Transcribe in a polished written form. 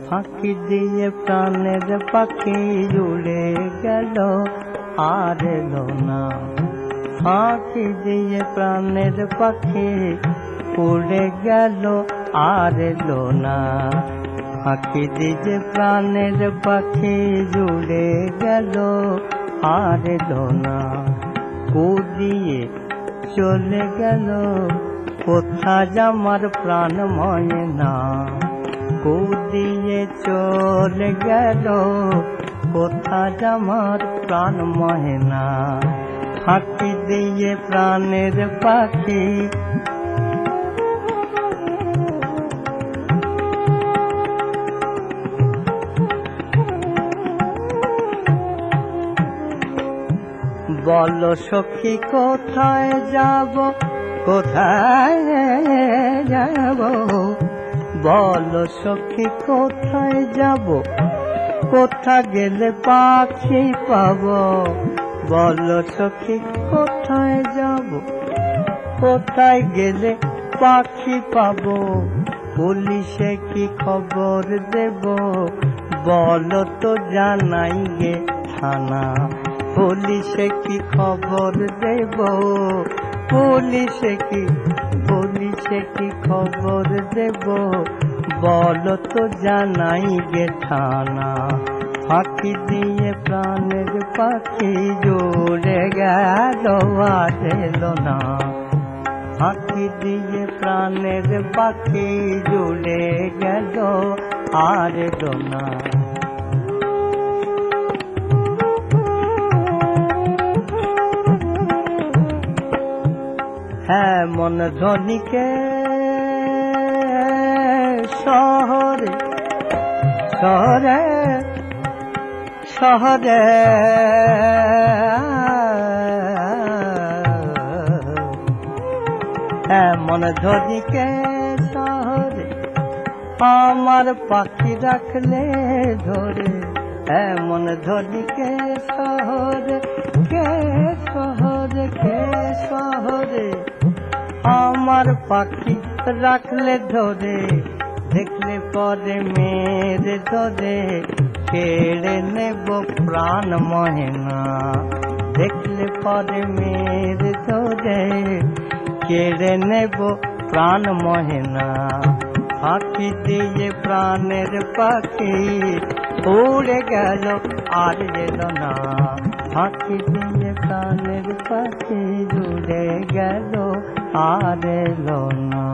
ফাঁকি দিয়ে প্রাণের পাখি উড়ে গেল আর এলো না। ফাঁকি দিয়ে প্রাণের পাখি উড়ে গেল আর এলো না। ফাঁকি দিয়ে প্রাণের পাখি উড়ে গেল আর এলো না। উড়িয়ে চলে গেল কোথায় আমার প্রাণ ময়না। উড়িয়ে চলে গেল কোথায় আমার প্রাণ ময়না। ফাঁকি দিয়ে প্রাণের পাখি বলো সখী কোথায় যাব, কোথায় যাব? বলো সখী কোথায় যাব, কোথা গেলে পাখি পাব? বলো সখী কোথায় যাব, কোথায় গেলে পাখি পাব? পুলিশে কি খবর দেব, বলো তো জানাই গে থানা। পুলিশে কি খবর দেব, পুলিশে কি খবর দেব, বলো তো জানাই গে থানা। ফাঁকি দিয়ে প্রাণের পাখি জুড়ে গেল আর এলো না। ফাঁকি দিয়ে প্রাণের পাখি জুড়ে গেল আর এলো না। হ্যাঁ মন ধ্বনিকে শহরে শহরে শহরে হ্যাঁ মন ধ্বনিকে শহরে আমার পাখি রাখলে ধরে। হ্যাঁ মন ধ্বনিকে শহরে কে শহরে কে শহরে আমার পাখি রাখলে ধরে। দেখলে পরে মেরে ধরে কেড়ে নেব প্রাণ ময়না। দেখলে পরে মেরে ধরে কেড়ে নেব প্রাণ ময়না। ফাঁকি দিয়ে প্রাণের পাখি উড়ে গেল আর এলো না। ফাঁকি দিয়ে প্রাণের পাখি উড়ে গেল আর এলো না।